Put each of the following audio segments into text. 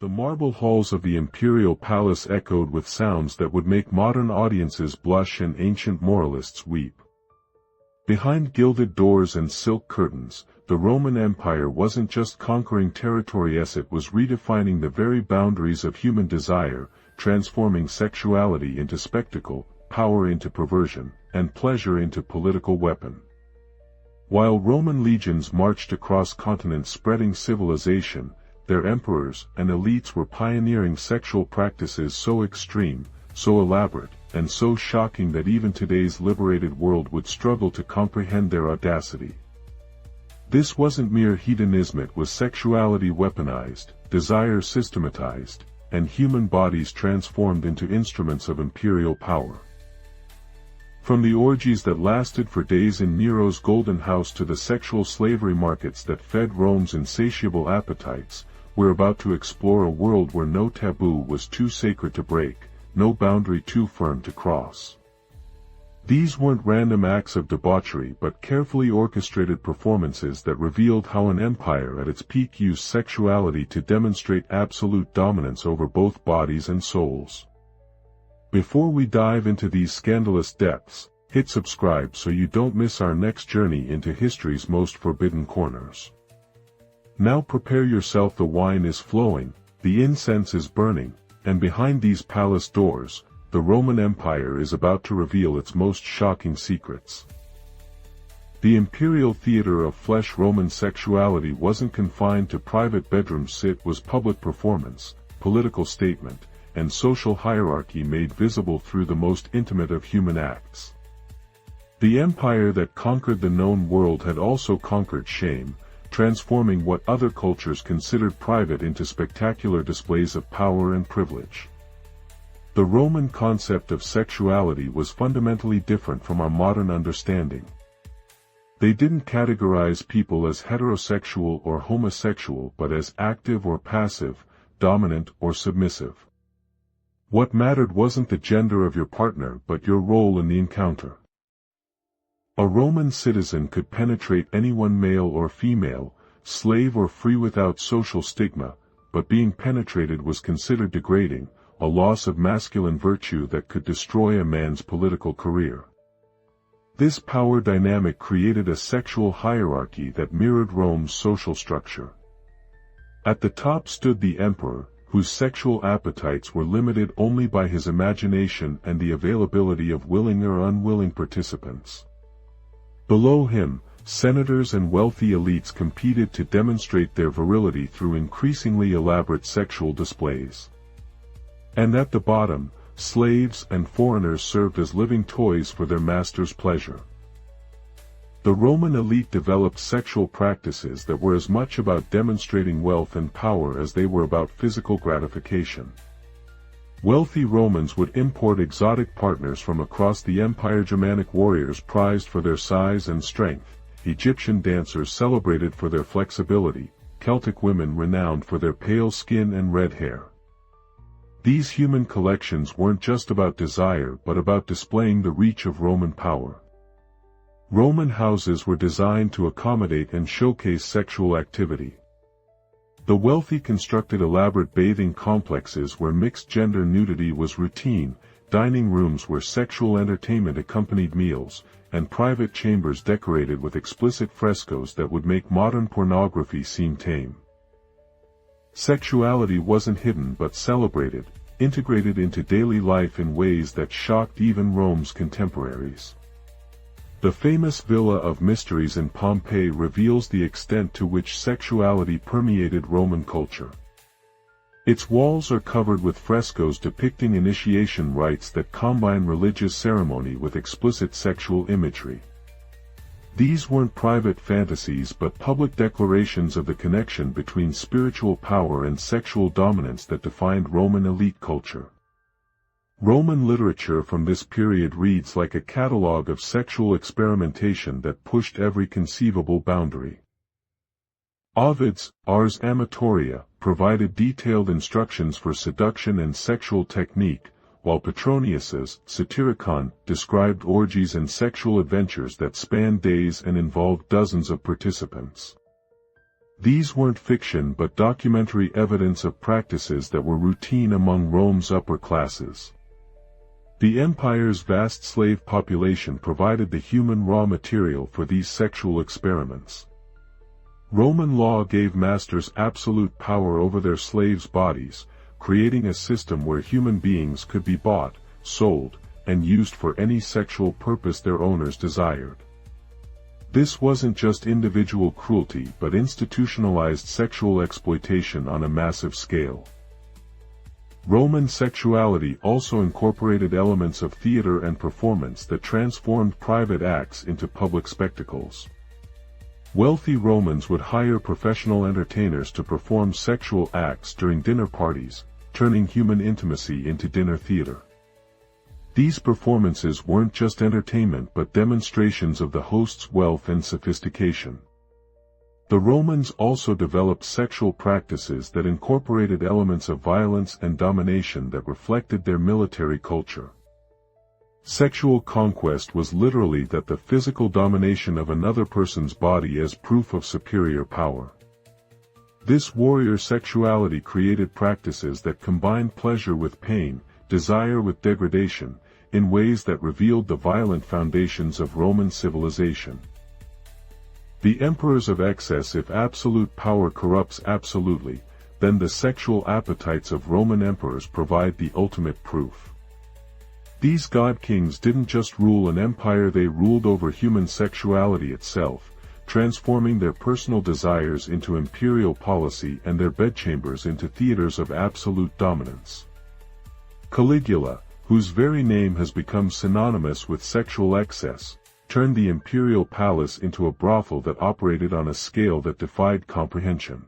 The marble halls of the imperial palace echoed with sounds that would make modern audiences blush and ancient moralists weep. Behind gilded doors and silk curtains, the Roman Empire wasn't just conquering territory, it was redefining the very boundaries of human desire, transforming sexuality into spectacle, power into perversion, and pleasure into political weapon. While Roman legions marched across continents spreading civilization, their emperors and elites were pioneering sexual practices so extreme, so elaborate, and so shocking that even today's liberated world would struggle to comprehend their audacity. This wasn't mere hedonism, it was sexuality weaponized, desire systematized, and human bodies transformed into instruments of imperial power. From the orgies that lasted for days in Nero's Golden House to the sexual slavery markets that fed Rome's insatiable appetites, we're about to explore a world where no taboo was too sacred to break, no boundary too firm to cross. These weren't random acts of debauchery but carefully orchestrated performances that revealed how an empire at its peak used sexuality to demonstrate absolute dominance over both bodies and souls. Before we dive into these scandalous depths, hit subscribe so you don't miss our next journey into history's most forbidden corners. Now prepare yourself, the wine is flowing, the incense is burning, and behind these palace doors, the Roman Empire is about to reveal its most shocking secrets. The imperial theater of flesh. Roman sexuality wasn't confined to private bedrooms, it was public performance, political statement, and social hierarchy made visible through the most intimate of human acts. The empire that conquered the known world had also conquered shame, transforming what other cultures considered private into spectacular displays of power and privilege. The Roman concept of sexuality was fundamentally different from our modern understanding. They didn't categorize people as heterosexual or homosexual but as active or passive, dominant or submissive. What mattered wasn't the gender of your partner but your role in the encounter. A Roman citizen could penetrate anyone, male or female, slave or free, without social stigma, but being penetrated was considered degrading, a loss of masculine virtue that could destroy a man's political career. This power dynamic created a sexual hierarchy that mirrored Rome's social structure. At the top stood the emperor, whose sexual appetites were limited only by his imagination and the availability of willing or unwilling participants. Below him, senators and wealthy elites competed to demonstrate their virility through increasingly elaborate sexual displays. And at the bottom, slaves and foreigners served as living toys for their master's pleasure. The Roman elite developed sexual practices that were as much about demonstrating wealth and power as they were about physical gratification. Wealthy Romans would import exotic partners from across the empire. Germanic warriors prized for their size and strength, Egyptian dancers celebrated for their flexibility, Celtic women renowned for their pale skin and red hair. These human collections weren't just about desire but about displaying the reach of Roman power. Roman houses were designed to accommodate and showcase sexual activity. The wealthy constructed elaborate bathing complexes where mixed-gender nudity was routine, dining rooms where sexual entertainment accompanied meals, and private chambers decorated with explicit frescoes that would make modern pornography seem tame. Sexuality wasn't hidden but celebrated, integrated into daily life in ways that shocked even Rome's contemporaries. The famous Villa of Mysteries in Pompeii reveals the extent to which sexuality permeated Roman culture. Its walls are covered with frescoes depicting initiation rites that combine religious ceremony with explicit sexual imagery. These weren't private fantasies but public declarations of the connection between spiritual power and sexual dominance that defined Roman elite culture. Roman literature from this period reads like a catalogue of sexual experimentation that pushed every conceivable boundary. Ovid's Ars Amatoria provided detailed instructions for seduction and sexual technique, while Petronius's Satyricon described orgies and sexual adventures that spanned days and involved dozens of participants. These weren't fiction but documentary evidence of practices that were routine among Rome's upper classes. The empire's vast slave population provided the human raw material for these sexual experiments. Roman law gave masters absolute power over their slaves' bodies, creating a system where human beings could be bought, sold, and used for any sexual purpose their owners desired. This wasn't just individual cruelty but institutionalized sexual exploitation on a massive scale. Roman sexuality also incorporated elements of theater and performance that transformed private acts into public spectacles. Wealthy Romans would hire professional entertainers to perform sexual acts during dinner parties, turning human intimacy into dinner theater. These performances weren't just entertainment but demonstrations of the host's wealth and sophistication. The Romans also developed sexual practices that incorporated elements of violence and domination that reflected their military culture. Sexual conquest was literally the physical domination of another person's body as proof of superior power. This warrior sexuality created practices that combined pleasure with pain, desire with degradation, in ways that revealed the violent foundations of Roman civilization. The emperors of excess. If absolute power corrupts absolutely, then the sexual appetites of Roman emperors provide the ultimate proof. These god-kings didn't just rule an empire, they ruled over human sexuality itself, transforming their personal desires into imperial policy and their bedchambers into theaters of absolute dominance. Caligula, whose very name has become synonymous with sexual excess, turned the imperial palace into a brothel that operated on a scale that defied comprehension.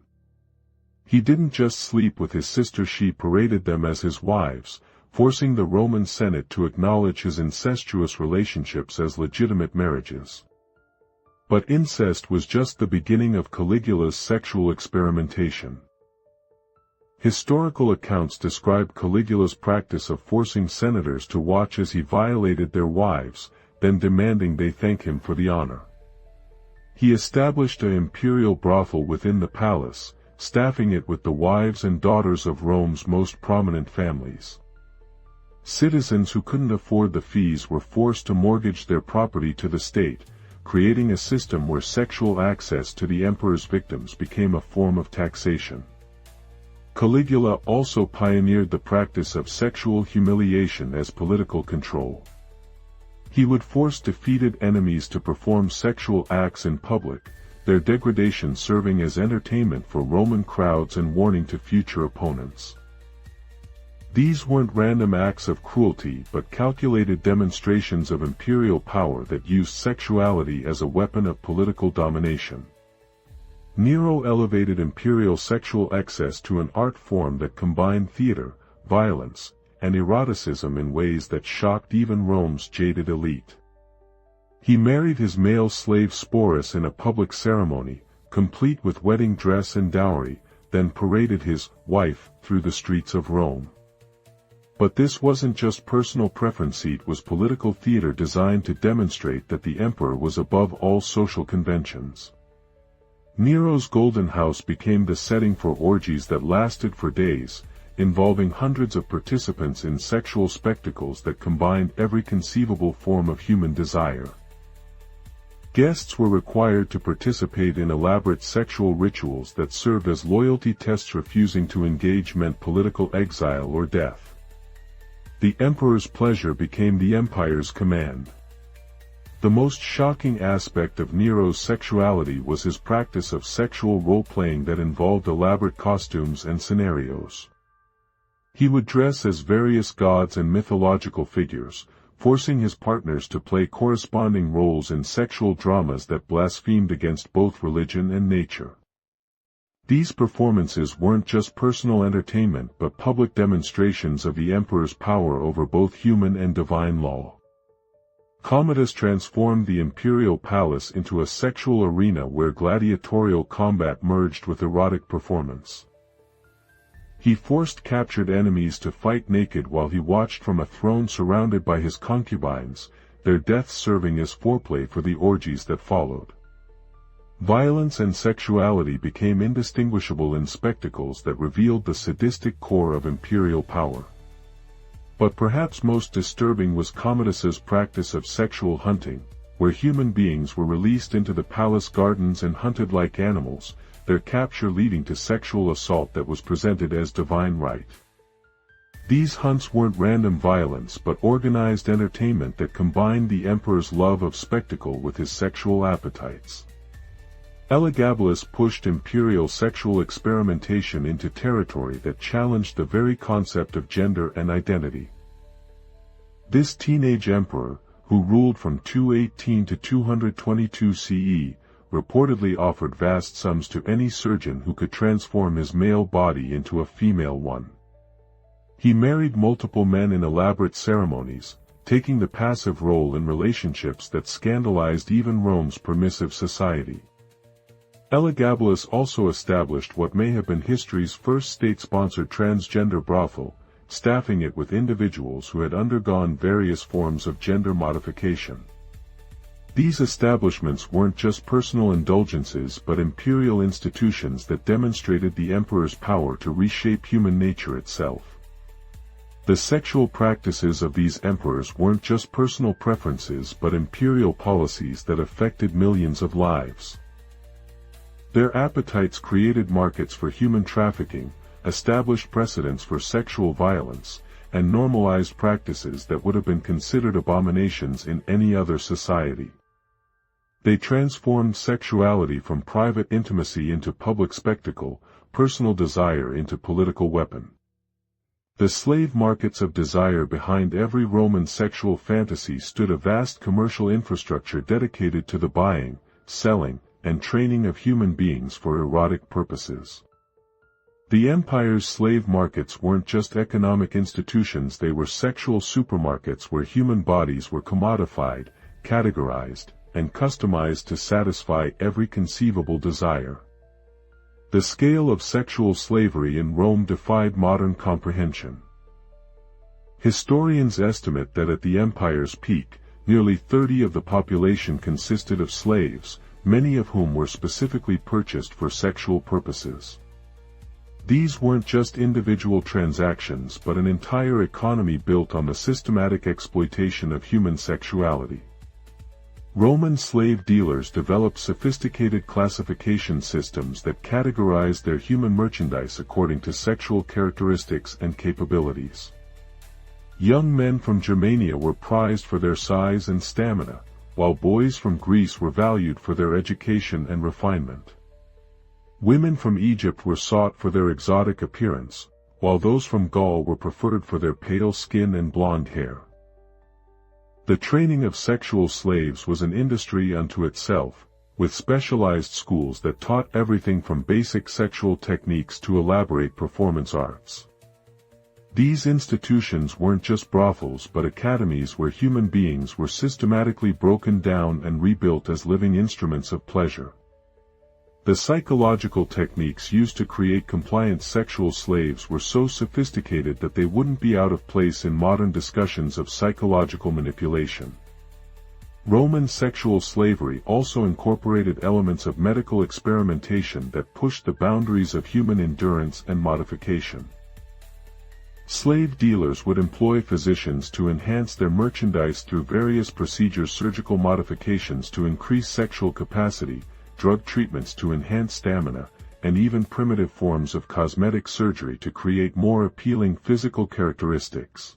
He didn't just sleep with his sisters, she paraded them as his wives, forcing the Roman Senate to acknowledge his incestuous relationships as legitimate marriages. But incest was just the beginning of Caligula's sexual experimentation. Historical accounts describe Caligula's practice of forcing senators to watch as he violated their wives, then demanding they thank him for the honor. He established an imperial brothel within the palace, staffing it with the wives and daughters of Rome's most prominent families. Citizens who couldn't afford the fees were forced to mortgage their property to the state, creating a system where sexual access to the emperor's victims became a form of taxation. Caligula also pioneered the practice of sexual humiliation as political control. He would force defeated enemies to perform sexual acts in public, their degradation serving as entertainment for Roman crowds and warning to future opponents. These weren't random acts of cruelty but calculated demonstrations of imperial power that used sexuality as a weapon of political domination. Nero elevated imperial sexual excess to an art form that combined theater, violence, and eroticism in ways that shocked even Rome's jaded elite. He married his male slave Sporus in a public ceremony, complete with wedding dress and dowry, then paraded his wife through the streets of Rome. But this wasn't just personal preference, it was political theater designed to demonstrate that the emperor was above all social conventions. Nero's Golden House became the setting for orgies that lasted for days, involving hundreds of participants in sexual spectacles that combined every conceivable form of human desire. Guests were required to participate in elaborate sexual rituals that served as loyalty tests. Refusing to engage meant political exile or death. The emperor's pleasure became the empire's command. The most shocking aspect of Nero's sexuality was his practice of sexual role-playing that involved elaborate costumes and scenarios. He would dress as various gods and mythological figures, forcing his partners to play corresponding roles in sexual dramas that blasphemed against both religion and nature. These performances weren't just personal entertainment but public demonstrations of the emperor's power over both human and divine law. Commodus transformed the imperial palace into a sexual arena where gladiatorial combat merged with erotic performance. He forced captured enemies to fight naked while he watched from a throne surrounded by his concubines, their deaths serving as foreplay for the orgies that followed. Violence and sexuality became indistinguishable in spectacles that revealed the sadistic core of imperial power. But perhaps most disturbing was Commodus's practice of sexual hunting, where human beings were released into the palace gardens and hunted like animals, their capture leading to sexual assault that was presented as divine right. These hunts weren't random violence but organized entertainment that combined the emperor's love of spectacle with his sexual appetites. Elagabalus pushed imperial sexual experimentation into territory that challenged the very concept of gender and identity. This teenage emperor, who ruled from 218 to 222 CE, reportedly offered vast sums to any surgeon who could transform his male body into a female one. He married multiple men in elaborate ceremonies, taking the passive role in relationships that scandalized even Rome's permissive society. Elagabalus also established what may have been history's first state-sponsored transgender brothel, staffing it with individuals who had undergone various forms of gender modification. These establishments weren't just personal indulgences but imperial institutions that demonstrated the emperor's power to reshape human nature itself. The sexual practices of these emperors weren't just personal preferences but imperial policies that affected millions of lives. Their appetites created markets for human trafficking, established precedents for sexual violence, and normalized practices that would have been considered abominations in any other society. They transformed sexuality from private intimacy into public spectacle, personal desire into political weapon. The slave markets of desire behind every Roman sexual fantasy stood a vast commercial infrastructure dedicated to the buying, selling, and training of human beings for erotic purposes. The empire's slave markets weren't just economic institutions, they were sexual supermarkets where human bodies were commodified, categorized, and customized to satisfy every conceivable desire. The scale of sexual slavery in Rome defied modern comprehension. Historians estimate that at the empire's peak, nearly 30% of the population consisted of slaves, many of whom were specifically purchased for sexual purposes. These weren't just individual transactions but an entire economy built on the systematic exploitation of human sexuality. Roman slave dealers developed sophisticated classification systems that categorized their human merchandise according to sexual characteristics and capabilities. Young men from Germania were prized for their size and stamina, while boys from Greece were valued for their education and refinement. Women from Egypt were sought for their exotic appearance, while those from Gaul were preferred for their pale skin and blonde hair. The training of sexual slaves was an industry unto itself, with specialized schools that taught everything from basic sexual techniques to elaborate performance arts. These institutions weren't just brothels but academies where human beings were systematically broken down and rebuilt as living instruments of pleasure. The psychological techniques used to create compliant sexual slaves were so sophisticated that they wouldn't be out of place in modern discussions of psychological manipulation. Roman sexual slavery also incorporated elements of medical experimentation that pushed the boundaries of human endurance and modification. Slave dealers would employ physicians to enhance their merchandise through various procedures, surgical modifications to increase sexual capacity, drug treatments to enhance stamina, and even primitive forms of cosmetic surgery to create more appealing physical characteristics.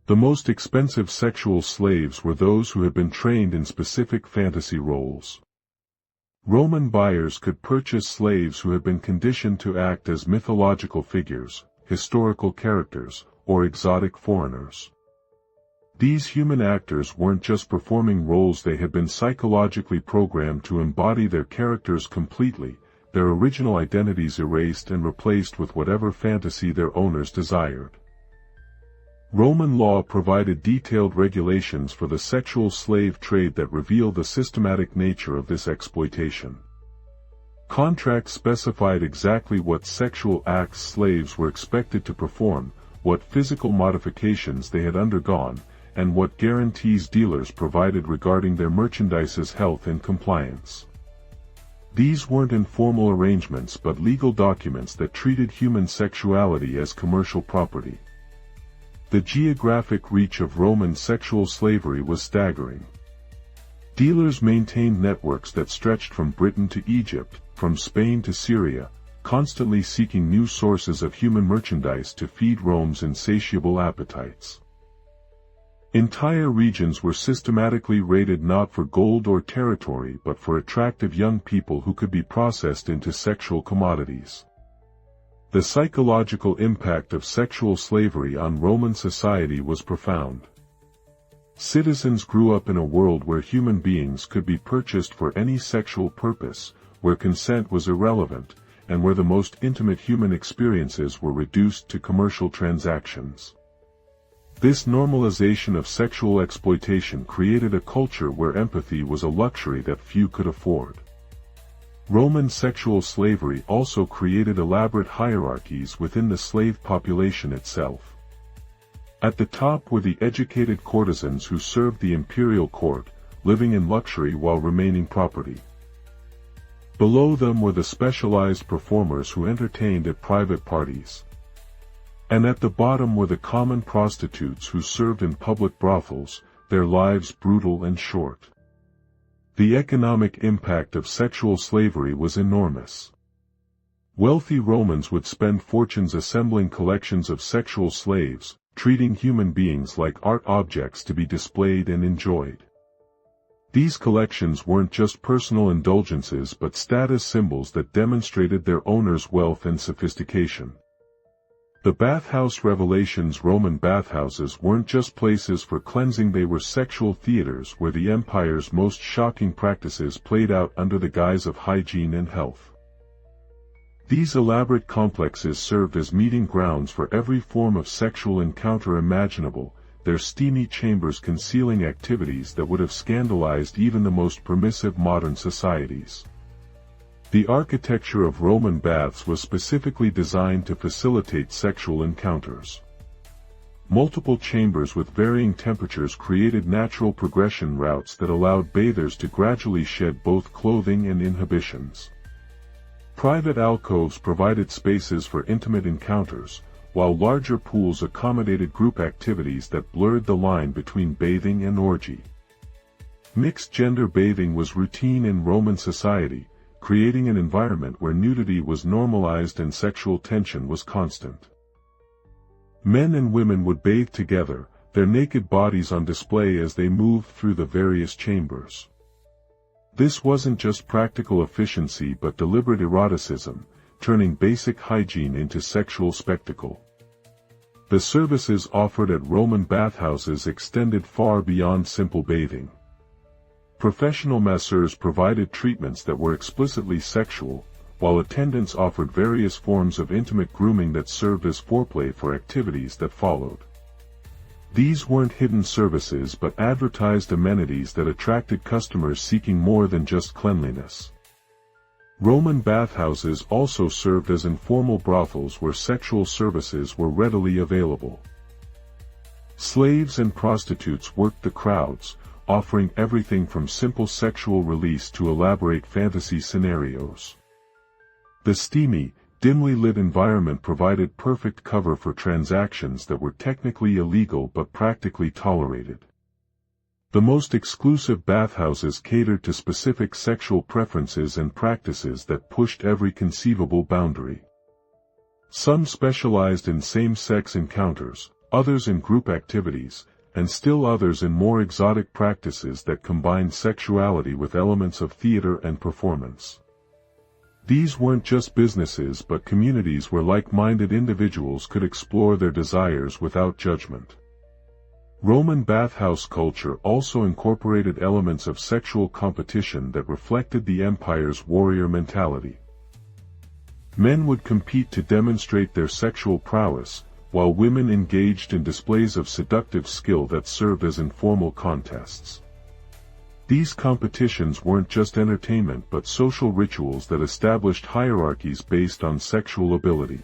The most expensive sexual slaves were those who had been trained in specific fantasy roles. Roman buyers could purchase slaves who had been conditioned to act as mythological figures, historical characters, or exotic foreigners. These human actors weren't just performing roles, they had been psychologically programmed to embody their characters completely, their original identities erased and replaced with whatever fantasy their owners desired. Roman law provided detailed regulations for the sexual slave trade that reveal the systematic nature of this exploitation. Contracts specified exactly what sexual acts slaves were expected to perform, what physical modifications they had undergone, and what guarantees dealers provided regarding their merchandise's health and compliance. These weren't informal arrangements but legal documents that treated human sexuality as commercial property. The geographic reach of Roman sexual slavery was staggering. Dealers maintained networks that stretched from Britain to Egypt, from Spain to Syria, constantly seeking new sources of human merchandise to feed Rome's insatiable appetites. Entire regions were systematically raided not for gold or territory but for attractive young people who could be processed into sexual commodities. The psychological impact of sexual slavery on Roman society was profound. Citizens grew up in a world where human beings could be purchased for any sexual purpose, where consent was irrelevant, and where the most intimate human experiences were reduced to commercial transactions. This normalization of sexual exploitation created a culture where empathy was a luxury that few could afford. Roman sexual slavery also created elaborate hierarchies within the slave population itself. At the top were the educated courtesans who served the imperial court, living in luxury while remaining property. Below them were the specialized performers who entertained at private parties. And at the bottom were the common prostitutes who served in public brothels, their lives brutal and short. The economic impact of sexual slavery was enormous. Wealthy Romans would spend fortunes assembling collections of sexual slaves, treating human beings like art objects to be displayed and enjoyed. These collections weren't just personal indulgences but status symbols that demonstrated their owners' wealth and sophistication. The bathhouse revelations. Roman bathhouses weren't just places for cleansing, they were sexual theaters where the empire's most shocking practices played out under the guise of hygiene and health. These elaborate complexes served as meeting grounds for every form of sexual encounter imaginable, their steamy chambers concealing activities that would have scandalized even the most permissive modern societies. The architecture of Roman baths was specifically designed to facilitate sexual encounters. Multiple chambers with varying temperatures created natural progression routes that allowed bathers to gradually shed both clothing and inhibitions. Private alcoves provided spaces for intimate encounters, while larger pools accommodated group activities that blurred the line between bathing and orgy. Mixed-gender bathing was routine in Roman society, creating an environment where nudity was normalized and sexual tension was constant. Men and women would bathe together, their naked bodies on display as they moved through the various chambers. This wasn't just practical efficiency but deliberate eroticism, turning basic hygiene into sexual spectacle. The services offered at Roman bathhouses extended far beyond simple bathing. Professional masseurs provided treatments that were explicitly sexual, while attendants offered various forms of intimate grooming that served as foreplay for activities that followed. These weren't hidden services but advertised amenities that attracted customers seeking more than just cleanliness. Roman bathhouses also served as informal brothels where sexual services were readily available. Slaves and prostitutes worked the crowds, offering everything from simple sexual release to elaborate fantasy scenarios. The steamy, dimly lit environment provided perfect cover for transactions that were technically illegal but practically tolerated. The most exclusive bathhouses catered to specific sexual preferences and practices that pushed every conceivable boundary. Some specialized in same-sex encounters, others in group activities, and still others in more exotic practices that combined sexuality with elements of theater and performance. These weren't just businesses but communities where like-minded individuals could explore their desires without judgment. Roman bathhouse culture also incorporated elements of sexual competition that reflected the empire's warrior mentality. Men would compete to demonstrate their sexual prowess, while women engaged in displays of seductive skill that served as informal contests. These competitions weren't just entertainment but social rituals that established hierarchies based on sexual ability.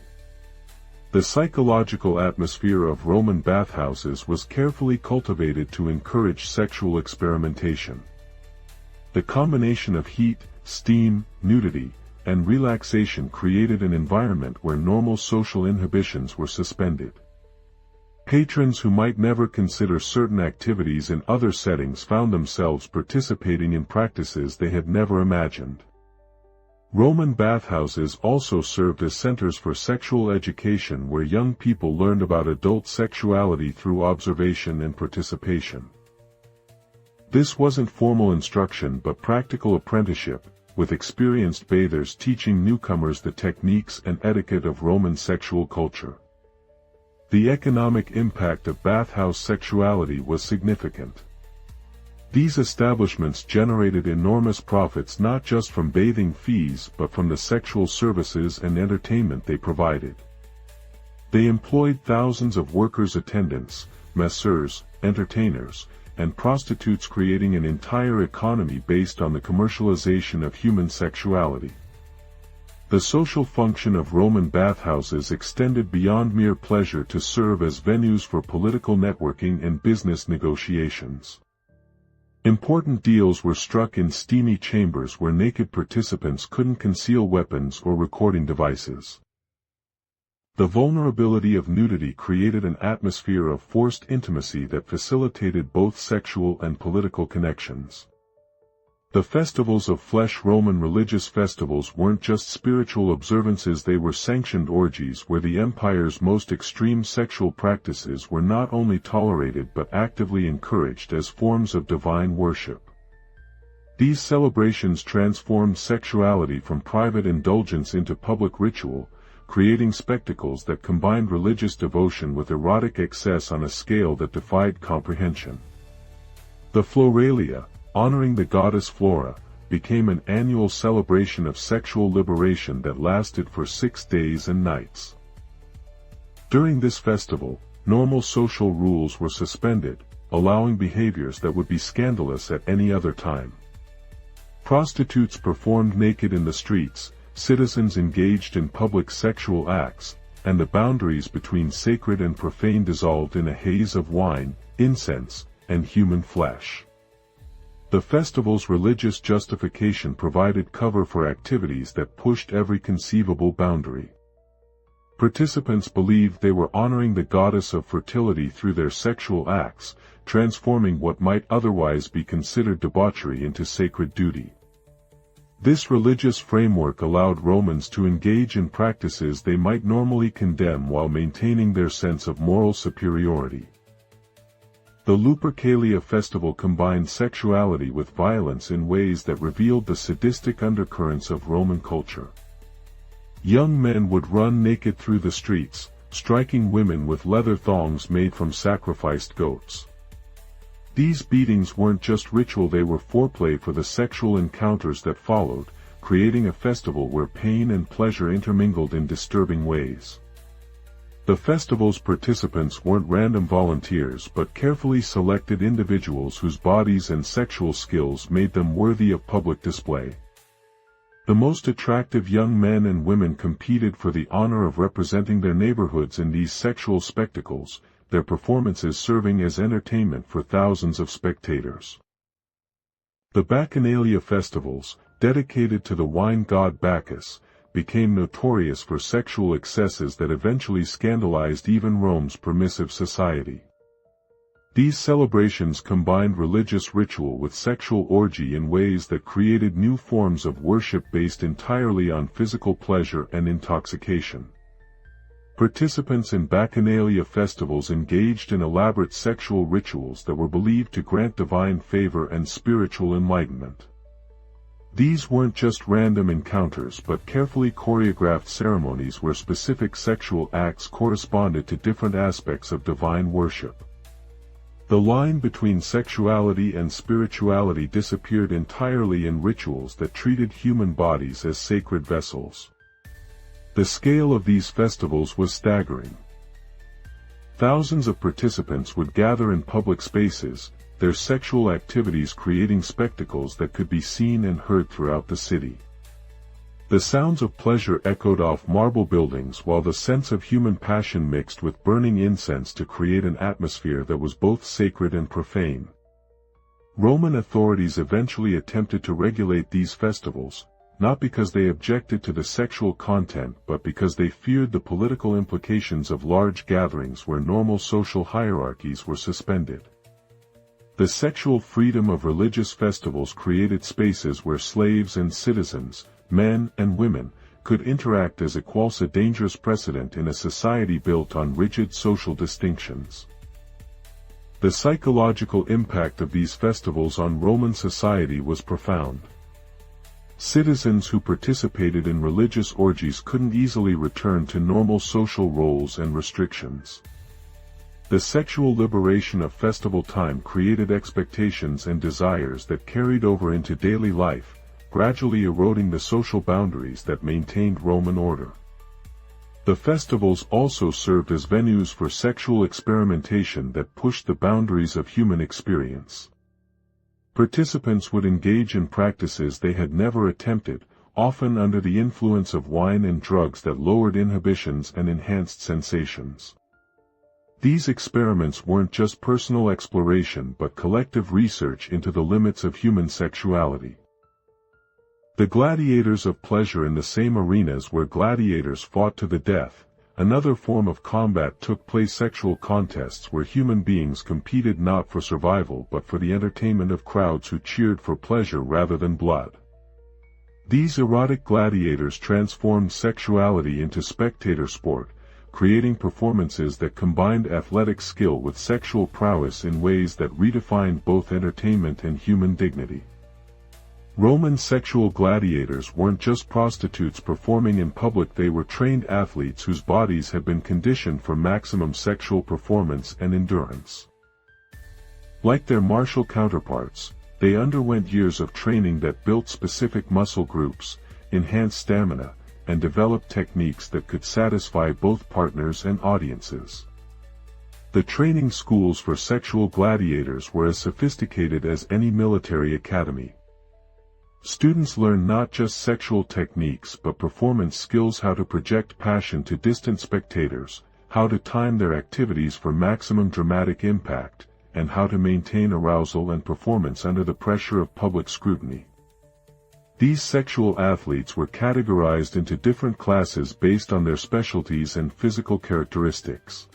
The psychological atmosphere of Roman bathhouses was carefully cultivated to encourage sexual experimentation. The combination of heat, steam, nudity, and relaxation created an environment where normal social inhibitions were suspended. Patrons who might never consider certain activities in other settings found themselves participating in practices they had never imagined. Roman bathhouses also served as centers for sexual education where young people learned about adult sexuality through observation and participation. This wasn't formal instruction but practical apprenticeship, with experienced bathers teaching newcomers the techniques and etiquette of Roman sexual culture. The economic impact of bathhouse sexuality was significant. These establishments generated enormous profits not just from bathing fees but from the sexual services and entertainment they provided. They employed thousands of workers, attendants, masseurs, entertainers, and prostitutes, creating an entire economy based on the commercialization of human sexuality. The social function of Roman bathhouses extended beyond mere pleasure to serve as venues for political networking and business negotiations. Important deals were struck in steamy chambers where naked participants couldn't conceal weapons or recording devices. The vulnerability of nudity created an atmosphere of forced intimacy that facilitated both sexual and political connections. The festivals of flesh. Roman religious festivals weren't just spiritual observances, they were sanctioned orgies where the empire's most extreme sexual practices were not only tolerated but actively encouraged as forms of divine worship. These celebrations transformed sexuality from private indulgence into public ritual, creating spectacles that combined religious devotion with erotic excess on a scale that defied comprehension. The Floralia, honoring the goddess Flora, became an annual celebration of sexual liberation that lasted for 6 days and nights. During this festival, normal social rules were suspended, allowing behaviors that would be scandalous at any other time. Prostitutes performed naked in the streets, citizens engaged in public sexual acts, and the boundaries between sacred and profane dissolved in a haze of wine, incense, and human flesh. The festival's religious justification provided cover for activities that pushed every conceivable boundary. Participants believed they were honoring the goddess of fertility through their sexual acts, transforming what might otherwise be considered debauchery into sacred duty. This religious framework allowed Romans to engage in practices they might normally condemn while maintaining their sense of moral superiority. The Lupercalia festival combined sexuality with violence in ways that revealed the sadistic undercurrents of Roman culture. Young men would run naked through the streets, striking women with leather thongs made from sacrificed goats. These beatings weren't just ritual, they were foreplay for the sexual encounters that followed, creating a festival where pain and pleasure intermingled in disturbing ways. The festival's participants weren't random volunteers but carefully selected individuals whose bodies and sexual skills made them worthy of public display. The most attractive young men and women competed for the honor of representing their neighborhoods in these sexual spectacles, their performances serving as entertainment for thousands of spectators. The Bacchanalia festivals, dedicated to the wine god Bacchus, became notorious for sexual excesses that eventually scandalized even Rome's permissive society. These celebrations combined religious ritual with sexual orgy in ways that created new forms of worship based entirely on physical pleasure and intoxication. Participants in Bacchanalia festivals engaged in elaborate sexual rituals that were believed to grant divine favor and spiritual enlightenment. These weren't just random encounters but carefully choreographed ceremonies where specific sexual acts corresponded to different aspects of divine worship. The line between sexuality and spirituality disappeared entirely in rituals that treated human bodies as sacred vessels. The scale of these festivals was staggering. Thousands of participants would gather in public spaces, their sexual activities creating spectacles that could be seen and heard throughout the city. The sounds of pleasure echoed off marble buildings while the sense of human passion mixed with burning incense to create an atmosphere that was both sacred and profane. Roman authorities eventually attempted to regulate these festivals, not because they objected to the sexual content but because they feared the political implications of large gatherings where normal social hierarchies were suspended. The sexual freedom of religious festivals created spaces where slaves and citizens, men and women, could interact as equals, a dangerous precedent in a society built on rigid social distinctions. The psychological impact of these festivals on Roman society was profound. Citizens who participated in religious orgies couldn't easily return to normal social roles and restrictions. The sexual liberation of festival time created expectations and desires that carried over into daily life, gradually eroding the social boundaries that maintained Roman order. The festivals also served as venues for sexual experimentation that pushed the boundaries of human experience. Participants would engage in practices they had never attempted, often under the influence of wine and drugs that lowered inhibitions and enhanced sensations. These experiments weren't just personal exploration but collective research into the limits of human sexuality. The gladiators of pleasure in the same arenas where gladiators fought to the death, another form of combat took place. Sexual contests where human beings competed not for survival but for the entertainment of crowds who cheered for pleasure rather than blood. These erotic gladiators transformed sexuality into spectator sport, creating performances that combined athletic skill with sexual prowess in ways that redefined both entertainment and human dignity. Roman sexual gladiators weren't just prostitutes performing in public, they were trained athletes whose bodies had been conditioned for maximum sexual performance and endurance. Like their martial counterparts, they underwent years of training that built specific muscle groups, enhanced stamina, and developed techniques that could satisfy both partners and audiences. The training schools for sexual gladiators were as sophisticated as any military academy. Students learned not just sexual techniques but performance skills: how to project passion to distant spectators, how to time their activities for maximum dramatic impact, and how to maintain arousal and performance under the pressure of public scrutiny. These sexual athletes were categorized into different classes based on their specialties and physical characteristics.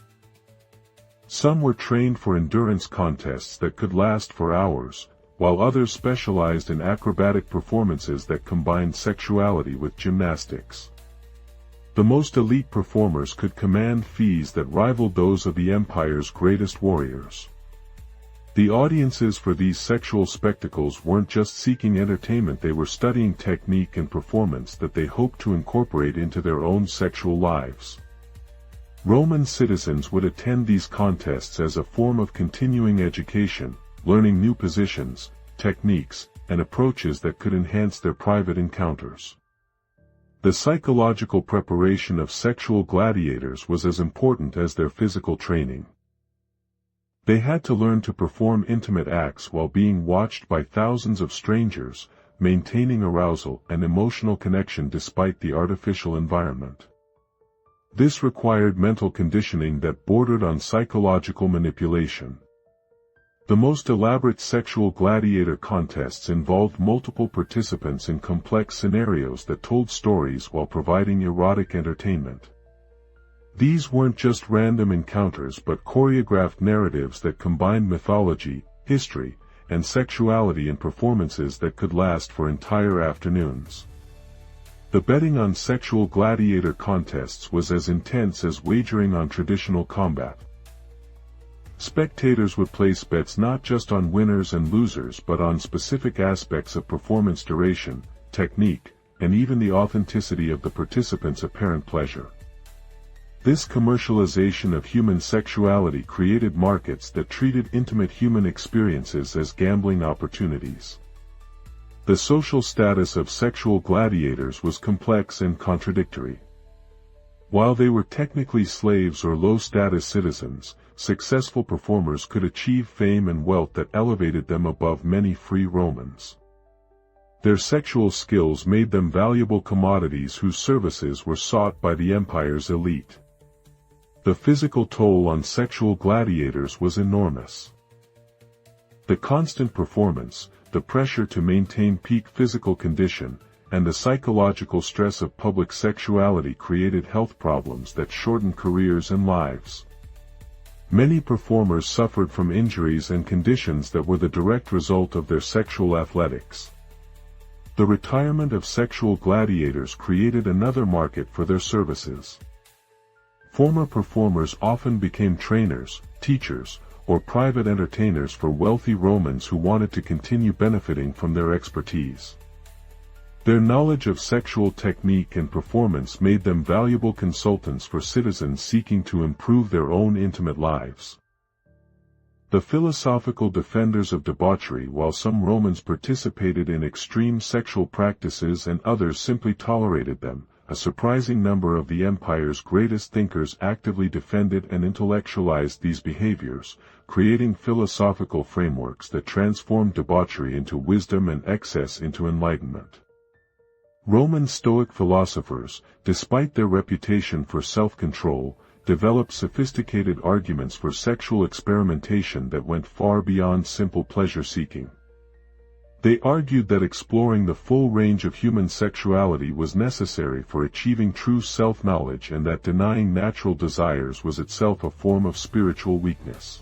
Some were trained for endurance contests that could last for hours, while others specialized in acrobatic performances that combined sexuality with gymnastics. The most elite performers could command fees that rivaled those of the empire's greatest warriors. The audiences for these sexual spectacles weren't just seeking entertainment, they were studying technique and performance that they hoped to incorporate into their own sexual lives. Roman citizens would attend these contests as a form of continuing education, learning new positions, techniques, and approaches that could enhance their private encounters. The psychological preparation of sexual gladiators was as important as their physical training. They had to learn to perform intimate acts while being watched by thousands of strangers, maintaining arousal and emotional connection despite the artificial environment. This required mental conditioning that bordered on psychological manipulation. The most elaborate sexual gladiator contests involved multiple participants in complex scenarios that told stories while providing erotic entertainment. These weren't just random encounters but choreographed narratives that combined mythology, history, and sexuality in performances that could last for entire afternoons. The betting on sexual gladiator contests was as intense as wagering on traditional combat. Spectators would place bets not just on winners and losers but on specific aspects of performance duration, technique, and even the authenticity of the participants' apparent pleasure. This commercialization of human sexuality created markets that treated intimate human experiences as gambling opportunities. The social status of sexual gladiators was complex and contradictory. While they were technically slaves or low-status citizens, successful performers could achieve fame and wealth that elevated them above many free Romans. Their sexual skills made them valuable commodities whose services were sought by the empire's elite. The physical toll on sexual gladiators was enormous. The constant performance, the pressure to maintain peak physical condition, and the psychological stress of public sexuality created health problems that shortened careers and lives. Many performers suffered from injuries and conditions that were the direct result of their sexual athletics. The retirement of sexual gladiators created another market for their services. Former performers often became trainers, teachers, or private entertainers for wealthy Romans who wanted to continue benefiting from their expertise. Their knowledge of sexual technique and performance made them valuable consultants for citizens seeking to improve their own intimate lives. The philosophical defenders of debauchery. While some Romans participated in extreme sexual practices and others simply tolerated them, a surprising number of the empire's greatest thinkers actively defended and intellectualized these behaviors, creating philosophical frameworks that transformed debauchery into wisdom and excess into enlightenment. Roman Stoic philosophers, despite their reputation for self-control, developed sophisticated arguments for sexual experimentation that went far beyond simple pleasure-seeking. They argued that exploring the full range of human sexuality was necessary for achieving true self-knowledge and that denying natural desires was itself a form of spiritual weakness.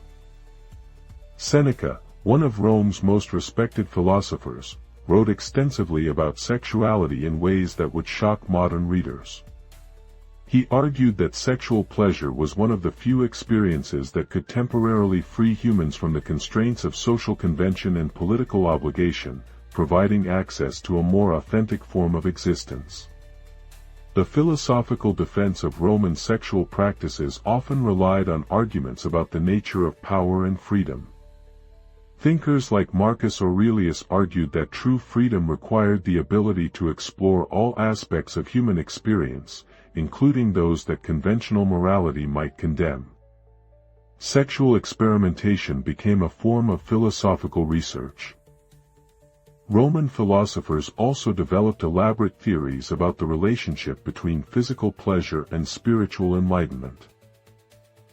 Seneca, one of Rome's most respected philosophers, wrote extensively about sexuality in ways that would shock modern readers. He argued that sexual pleasure was one of the few experiences that could temporarily free humans from the constraints of social convention and political obligation, providing access to a more authentic form of existence. The philosophical defense of Roman sexual practices often relied on arguments about the nature of power and freedom. Thinkers like Marcus Aurelius argued that true freedom required the ability to explore all aspects of human experience, including those that conventional morality might condemn. Sexual experimentation became a form of philosophical research. Roman philosophers also developed elaborate theories about the relationship between physical pleasure and spiritual enlightenment.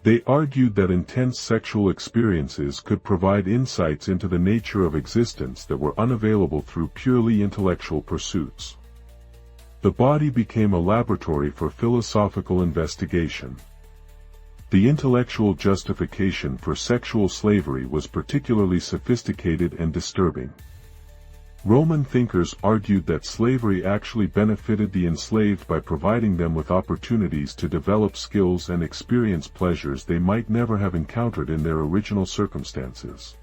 They argued that intense sexual experiences could provide insights into the nature of existence that were unavailable through purely intellectual pursuits. The body became a laboratory for philosophical investigation. The intellectual justification for sexual slavery was particularly sophisticated and disturbing. Roman thinkers argued that slavery actually benefited the enslaved by providing them with opportunities to develop skills and experience pleasures they might never have encountered in their original circumstances.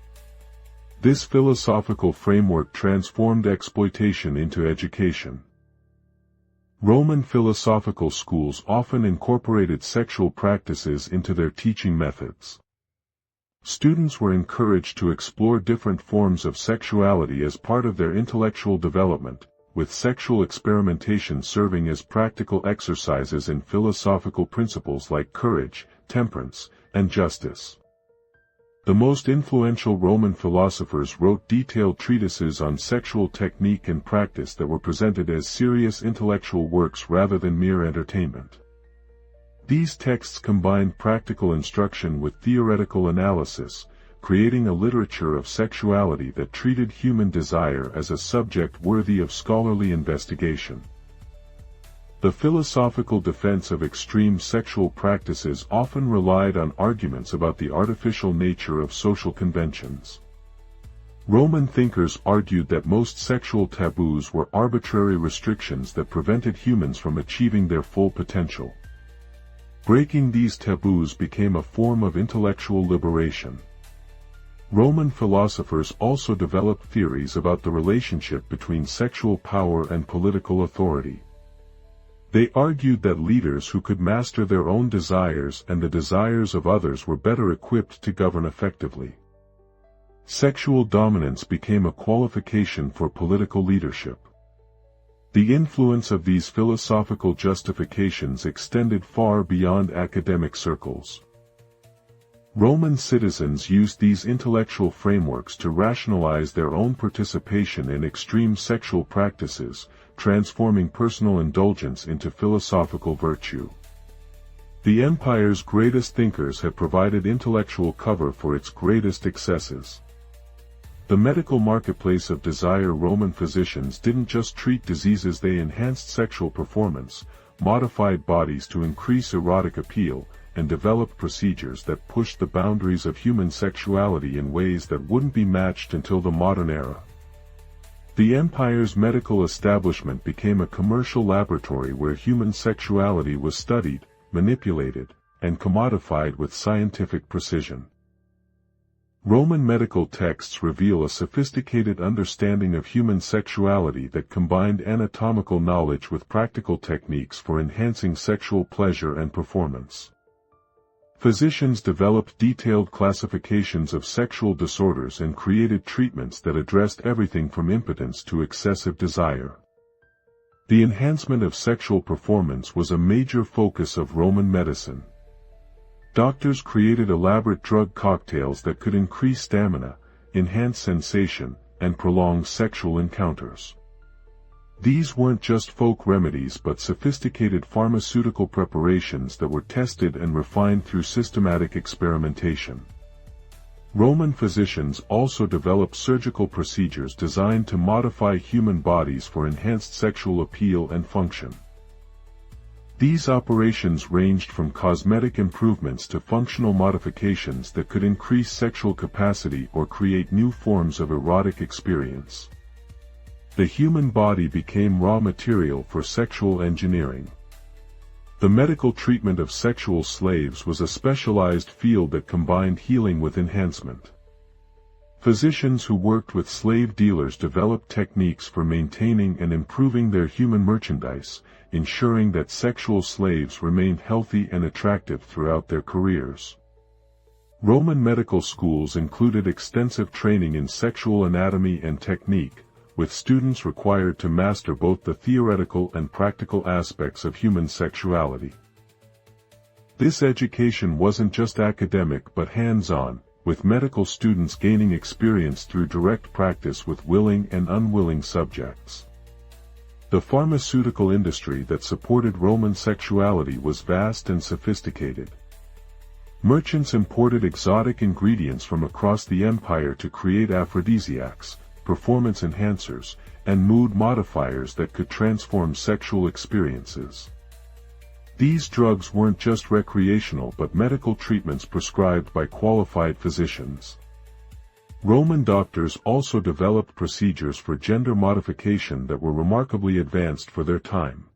This philosophical framework transformed exploitation into education. Roman philosophical schools often incorporated sexual practices into their teaching methods. Students were encouraged to explore different forms of sexuality as part of their intellectual development, with sexual experimentation serving as practical exercises in philosophical principles like courage, temperance, and justice. The most influential Roman philosophers wrote detailed treatises on sexual technique and practice that were presented as serious intellectual works rather than mere entertainment. These texts combined practical instruction with theoretical analysis, creating a literature of sexuality that treated human desire as a subject worthy of scholarly investigation. The philosophical defense of extreme sexual practices often relied on arguments about the artificial nature of social conventions. Roman thinkers argued that most sexual taboos were arbitrary restrictions that prevented humans from achieving their full potential. Breaking these taboos became a form of intellectual liberation. Roman philosophers also developed theories about the relationship between sexual power and political authority. They argued that leaders who could master their own desires and the desires of others were better equipped to govern effectively. Sexual dominance became a qualification for political leadership. The influence of these philosophical justifications extended far beyond academic circles. Roman citizens used these intellectual frameworks to rationalize their own participation in extreme sexual practices, transforming personal indulgence into philosophical virtue. The empire's greatest thinkers have provided intellectual cover for its greatest excesses. The medical marketplace of desire. Roman physicians didn't just treat diseases, they enhanced sexual performance, modified bodies to increase erotic appeal, and developed procedures that pushed the boundaries of human sexuality in ways that wouldn't be matched until the modern era. The empire's medical establishment became a commercial laboratory where human sexuality was studied, manipulated, and commodified with scientific precision. Roman medical texts reveal a sophisticated understanding of human sexuality that combined anatomical knowledge with practical techniques for enhancing sexual pleasure and performance. Physicians developed detailed classifications of sexual disorders and created treatments that addressed everything from impotence to excessive desire. The enhancement of sexual performance was a major focus of Roman medicine. Doctors created elaborate drug cocktails that could increase stamina, enhance sensation, and prolong sexual encounters. These weren't just folk remedies but sophisticated pharmaceutical preparations that were tested and refined through systematic experimentation. Roman physicians also developed surgical procedures designed to modify human bodies for enhanced sexual appeal and function. These operations ranged from cosmetic improvements to functional modifications that could increase sexual capacity or create new forms of erotic experience. The human body became raw material for sexual engineering. The medical treatment of sexual slaves was a specialized field that combined healing with enhancement. Physicians who worked with slave dealers developed techniques for maintaining and improving their human merchandise, ensuring that sexual slaves remained healthy and attractive throughout their careers. Roman medical schools included extensive training in sexual anatomy and technique, with students required to master both the theoretical and practical aspects of human sexuality. This education wasn't just academic but hands-on, with medical students gaining experience through direct practice with willing and unwilling subjects. The pharmaceutical industry that supported Roman sexuality was vast and sophisticated. Merchants imported exotic ingredients from across the empire to create aphrodisiacs, performance enhancers, and mood modifiers that could transform sexual experiences. These drugs weren't just recreational but medical treatments prescribed by qualified physicians. Roman doctors also developed procedures for gender modification that were remarkably advanced for their time.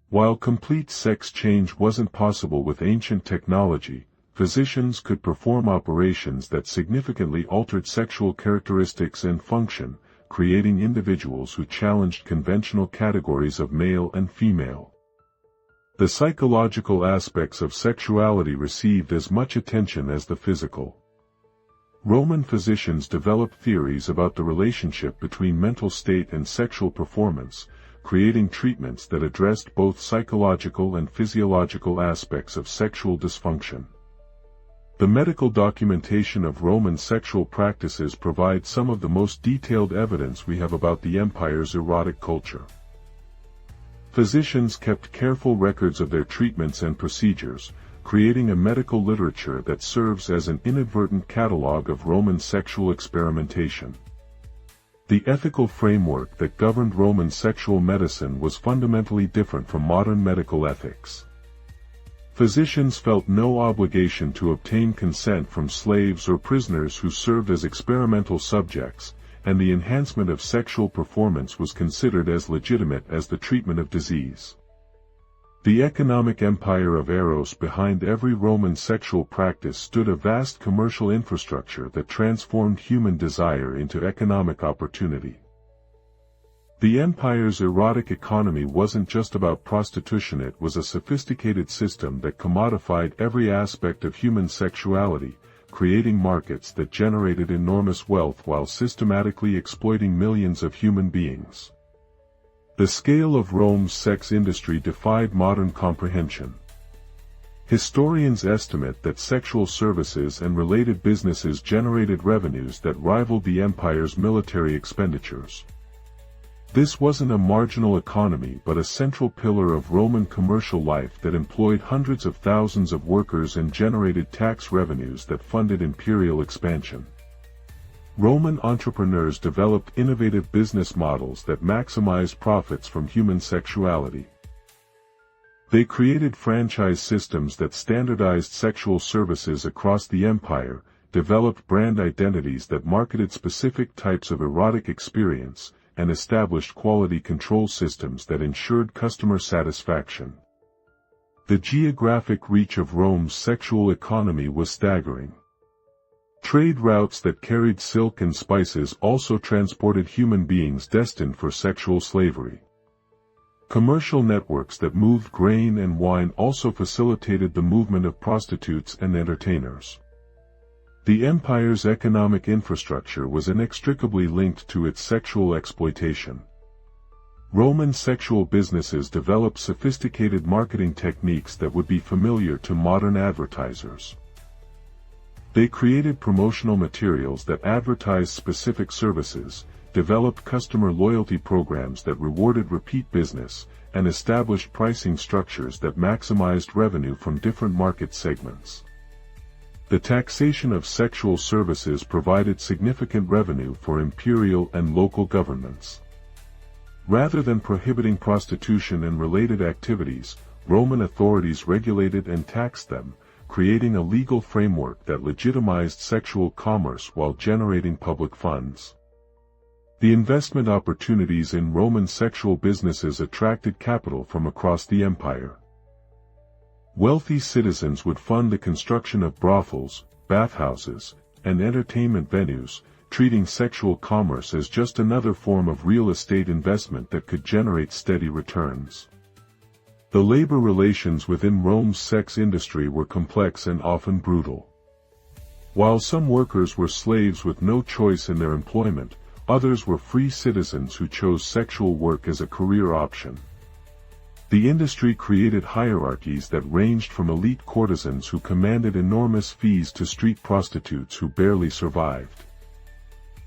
While complete sex change wasn't possible with ancient technology, physicians could perform operations that significantly altered sexual characteristics and function, creating individuals who challenged conventional categories of male and female. The psychological aspects of sexuality received as much attention as the physical. Roman physicians developed theories about the relationship between mental state and sexual performance, creating treatments that addressed both psychological and physiological aspects of sexual dysfunction. The medical documentation of Roman sexual practices provides some of the most detailed evidence we have about the empire's erotic culture. Physicians kept careful records of their treatments and procedures, creating a medical literature that serves as an inadvertent catalog of Roman sexual experimentation. The ethical framework that governed Roman sexual medicine was fundamentally different from modern medical ethics. Physicians felt no obligation to obtain consent from slaves or prisoners who served as experimental subjects, and the enhancement of sexual performance was considered as legitimate as the treatment of disease. The economic empire of Eros behind every Roman sexual practice stood a vast commercial infrastructure that transformed human desire into economic opportunity. The empire's erotic economy wasn't just about prostitution, it was a sophisticated system that commodified every aspect of human sexuality, creating markets that generated enormous wealth while systematically exploiting millions of human beings. The scale of Rome's sex industry defied modern comprehension. Historians estimate that sexual services and related businesses generated revenues that rivaled the empire's military expenditures. This wasn't a marginal economy but a central pillar of Roman commercial life that employed hundreds of thousands of workers and generated tax revenues that funded imperial expansion. Roman entrepreneurs developed innovative business models that maximized profits from human sexuality. They created franchise systems that standardized sexual services across the empire, developed brand identities that marketed specific types of erotic experience, and established quality control systems that ensured customer satisfaction. The geographic reach of Rome's sexual economy was staggering. Trade routes that carried silk and spices also transported human beings destined for sexual slavery. Commercial networks that moved grain and wine also facilitated the movement of prostitutes and entertainers. The empire's economic infrastructure was inextricably linked to its sexual exploitation. Roman sexual businesses developed sophisticated marketing techniques that would be familiar to modern advertisers. They created promotional materials that advertised specific services, developed customer loyalty programs that rewarded repeat business, and established pricing structures that maximized revenue from different market segments. The taxation of sexual services provided significant revenue for imperial and local governments. Rather than prohibiting prostitution and related activities, Roman authorities regulated and taxed them, creating a legal framework that legitimized sexual commerce while generating public funds. The investment opportunities in Roman sexual businesses attracted capital from across the empire. Wealthy citizens would fund the construction of brothels, bathhouses, and entertainment venues, treating sexual commerce as just another form of real estate investment that could generate steady returns. The labor relations within Rome's sex industry were complex and often brutal. While some workers were slaves with no choice in their employment, others were free citizens who chose sexual work as a career option. The industry created hierarchies that ranged from elite courtesans who commanded enormous fees to street prostitutes who barely survived.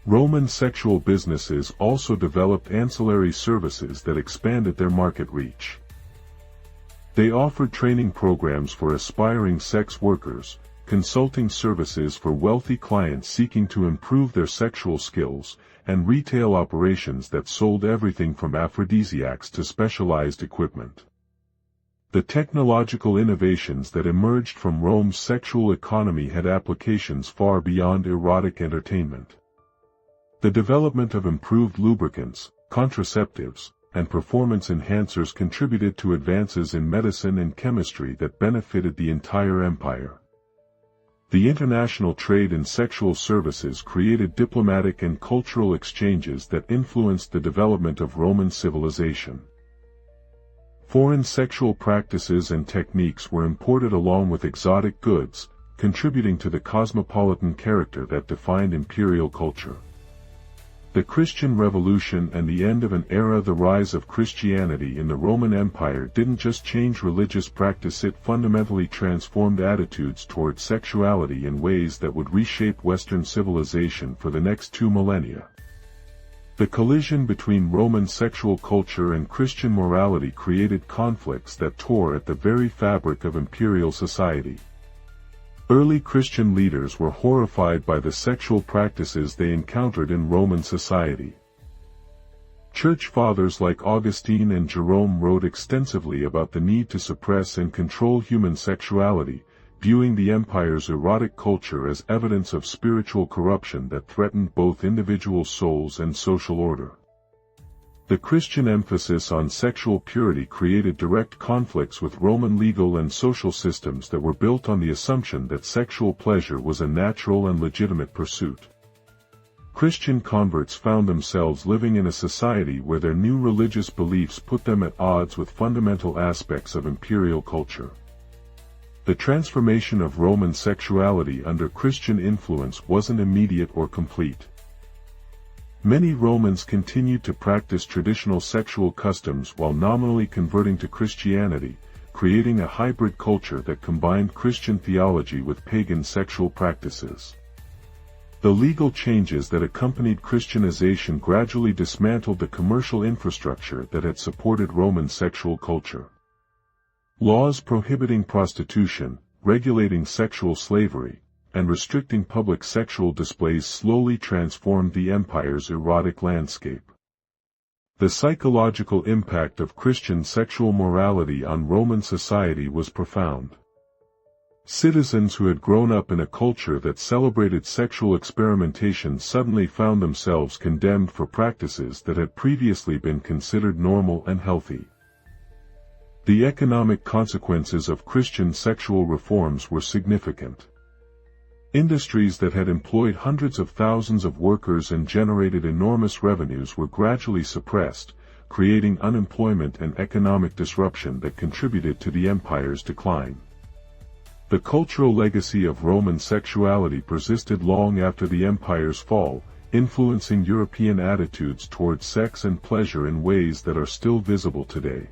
Roman sexual businesses also developed ancillary services that expanded their market reach. They offered training programs for aspiring sex workers, consulting services for wealthy clients seeking to improve their sexual skills, and retail operations that sold everything from aphrodisiacs to specialized equipment. The technological innovations that emerged from Rome's sexual economy had applications far beyond erotic entertainment. The development of improved lubricants, contraceptives, and performance enhancers contributed to advances in medicine and chemistry that benefited the entire empire. The international trade in sexual services created diplomatic and cultural exchanges that influenced the development of Roman civilization. Foreign sexual practices and techniques were imported along with exotic goods, contributing to the cosmopolitan character that defined imperial culture. The Christian Revolution and the end of an era. The rise of Christianity in the Roman Empire didn't just change religious practice, it fundamentally transformed attitudes toward sexuality in ways that would reshape Western civilization for the next 2 millennia. The collision between Roman sexual culture and Christian morality created conflicts that tore at the very fabric of imperial society. Early Christian leaders were horrified by the sexual practices they encountered in Roman society. Church fathers like Augustine and Jerome wrote extensively about the need to suppress and control human sexuality, viewing the empire's erotic culture as evidence of spiritual corruption that threatened both individual souls and social order. The Christian emphasis on sexual purity created direct conflicts with Roman legal and social systems that were built on the assumption that sexual pleasure was a natural and legitimate pursuit. Christian converts found themselves living in a society where their new religious beliefs put them at odds with fundamental aspects of imperial culture. The transformation of Roman sexuality under Christian influence wasn't immediate or complete. Many Romans continued to practice traditional sexual customs while nominally converting to Christianity, creating a hybrid culture that combined Christian theology with pagan sexual practices. The legal changes that accompanied Christianization gradually dismantled the commercial infrastructure that had supported Roman sexual culture. Laws prohibiting prostitution, regulating sexual slavery, and restricting public sexual displays slowly transformed the empire's erotic landscape. The psychological impact of Christian sexual morality on Roman society was profound. Citizens who had grown up in a culture that celebrated sexual experimentation suddenly found themselves condemned for practices that had previously been considered normal and healthy. The economic consequences of Christian sexual reforms were significant. Industries that had employed hundreds of thousands of workers and generated enormous revenues were gradually suppressed, creating unemployment and economic disruption that contributed to the empire's decline. The cultural legacy of Roman sexuality persisted long after the empire's fall, influencing European attitudes towards sex and pleasure in ways that are still visible today.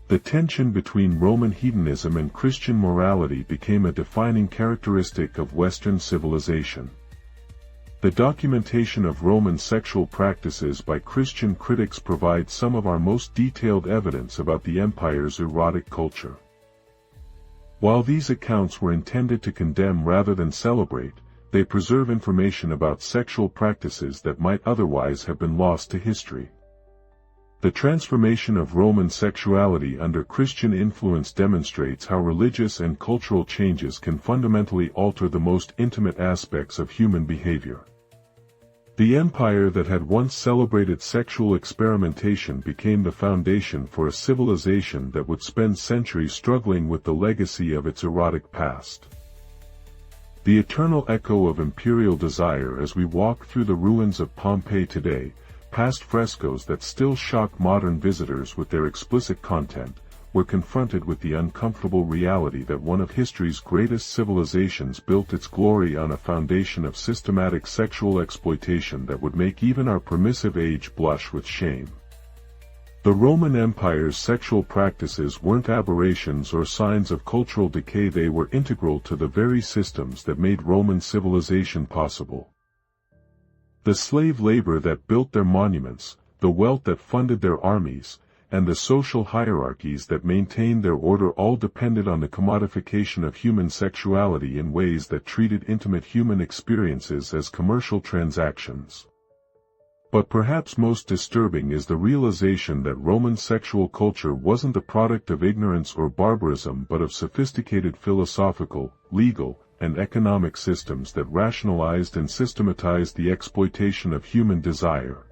The tension between Roman hedonism and Christian morality became a defining characteristic of Western civilization. The documentation of Roman sexual practices by Christian critics provides some of our most detailed evidence about the empire's erotic culture. While these accounts were intended to condemn rather than celebrate, they preserve information about sexual practices that might otherwise have been lost to history. The transformation of Roman sexuality under Christian influence demonstrates how religious and cultural changes can fundamentally alter the most intimate aspects of human behavior. The empire that had once celebrated sexual experimentation became the foundation for a civilization that would spend centuries struggling with the legacy of its erotic past. The eternal echo of imperial desire. As we walk through the ruins of Pompeii today, past frescoes that still shock modern visitors with their explicit content, we're confronted with the uncomfortable reality that one of history's greatest civilizations built its glory on a foundation of systematic sexual exploitation that would make even our permissive age blush with shame. The Roman Empire's sexual practices weren't aberrations or signs of cultural decay. They were integral to the very systems that made Roman civilization possible. The slave labor that built their monuments, the wealth that funded their armies, and the social hierarchies that maintained their order all depended on the commodification of human sexuality in ways that treated intimate human experiences as commercial transactions. But perhaps most disturbing is the realization that Roman sexual culture wasn't the product of ignorance or barbarism but of sophisticated philosophical, legal, and economic systems that rationalized and systematized the exploitation of human desire.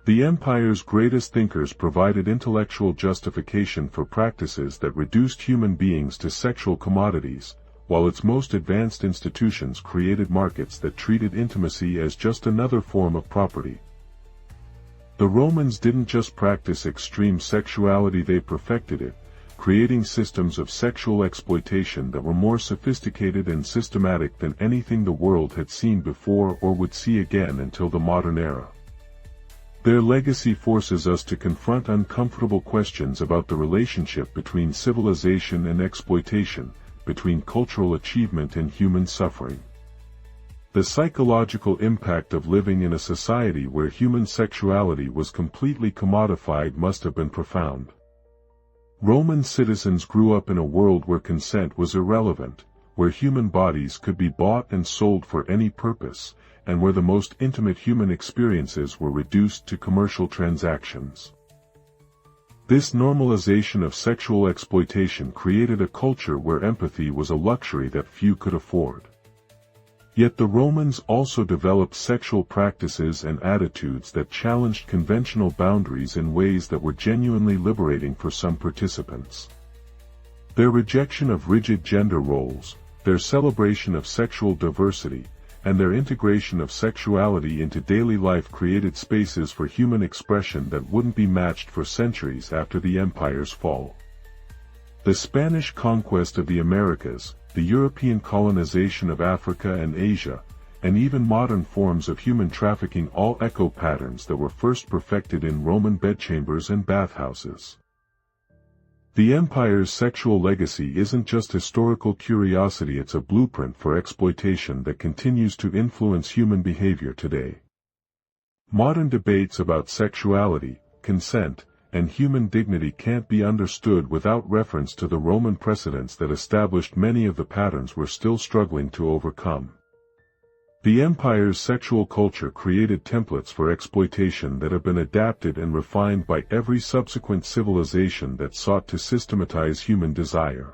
The empire's greatest thinkers provided intellectual justification for practices that reduced human beings to sexual commodities, while its most advanced institutions created markets that treated intimacy as just another form of property. The Romans didn't just practice extreme sexuality, they perfected it, creating systems of sexual exploitation that were more sophisticated and systematic than anything the world had seen before or would see again until the modern era. Their legacy forces us to confront uncomfortable questions about the relationship between civilization and exploitation, between cultural achievement and human suffering. The psychological impact of living in a society where human sexuality was completely commodified must have been profound. Roman citizens grew up in a world where consent was irrelevant, where human bodies could be bought and sold for any purpose, and where the most intimate human experiences were reduced to commercial transactions. This normalization of sexual exploitation created a culture where empathy was a luxury that few could afford. Yet the Romans also developed sexual practices and attitudes that challenged conventional boundaries in ways that were genuinely liberating for some participants. Their rejection of rigid gender roles, their celebration of sexual diversity, and their integration of sexuality into daily life created spaces for human expression that wouldn't be matched for centuries after the empire's fall. The Spanish conquest of the Americas, the European colonization of Africa and Asia, and even modern forms of human trafficking all echo patterns that were first perfected in Roman bedchambers and bathhouses. The empire's sexual legacy isn't just historical curiosity, it's a blueprint for exploitation that continues to influence human behavior today. Modern debates about sexuality, consent, and human dignity can't be understood without reference to the Roman precedents that established many of the patterns we're still struggling to overcome. The empire's sexual culture created templates for exploitation that have been adapted and refined by every subsequent civilization that sought to systematize human desire.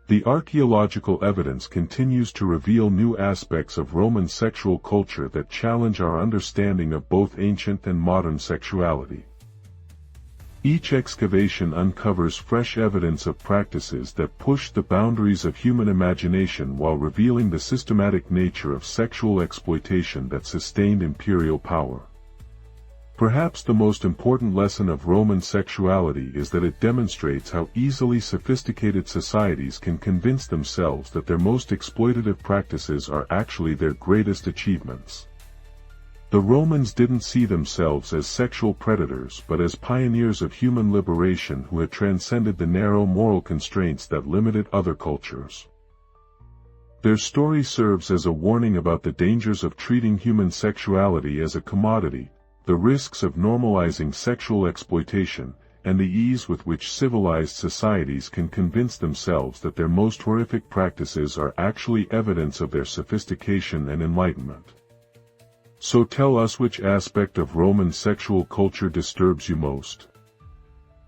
The archaeological evidence continues to reveal new aspects of Roman sexual culture that challenge our understanding of both ancient and modern sexuality. Each excavation uncovers fresh evidence of practices that push the boundaries of human imagination while revealing the systematic nature of sexual exploitation that sustained imperial power. Perhaps the most important lesson of Roman sexuality is that it demonstrates how easily sophisticated societies can convince themselves that their most exploitative practices are actually their greatest achievements. The Romans didn't see themselves as sexual predators but as pioneers of human liberation who had transcended the narrow moral constraints that limited other cultures. Their story serves as a warning about the dangers of treating human sexuality as a commodity, the risks of normalizing sexual exploitation, and the ease with which civilized societies can convince themselves that their most horrific practices are actually evidence of their sophistication and enlightenment. So tell us, which aspect of Roman sexual culture disturbs you most?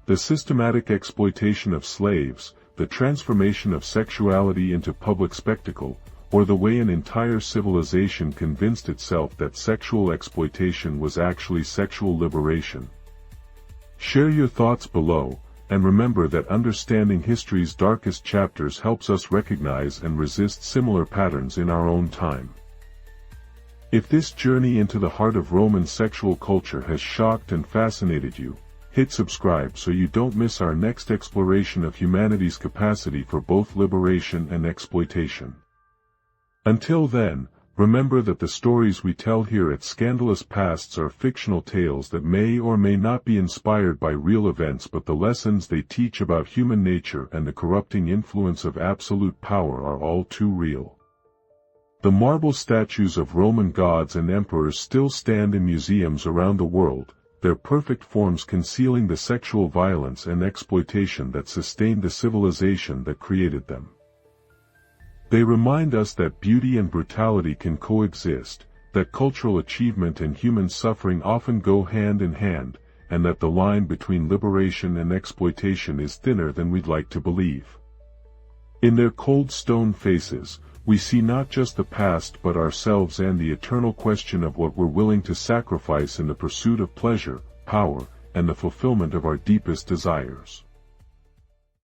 The systematic exploitation of slaves, the transformation of sexuality into public spectacle, or the way an entire civilization convinced itself that sexual exploitation was actually sexual liberation? Share your thoughts below, and remember that understanding history's darkest chapters helps us recognize and resist similar patterns in our own time. If this journey into the heart of Roman sexual culture has shocked and fascinated you, hit subscribe so you don't miss our next exploration of humanity's capacity for both liberation and exploitation. Until then, remember that the stories we tell here at Scandalous Pasts are fictional tales that may or may not be inspired by real events, but the lessons they teach about human nature and the corrupting influence of absolute power are all too real. The marble statues of Roman gods and emperors still stand in museums around the world, their perfect forms concealing the sexual violence and exploitation that sustained the civilization that created them. They remind us that beauty and brutality can coexist, that cultural achievement and human suffering often go hand in hand, and that the line between liberation and exploitation is thinner than we'd like to believe. In their cold stone faces, we see not just the past but ourselves and the eternal question of what we're willing to sacrifice in the pursuit of pleasure, power, and the fulfillment of our deepest desires.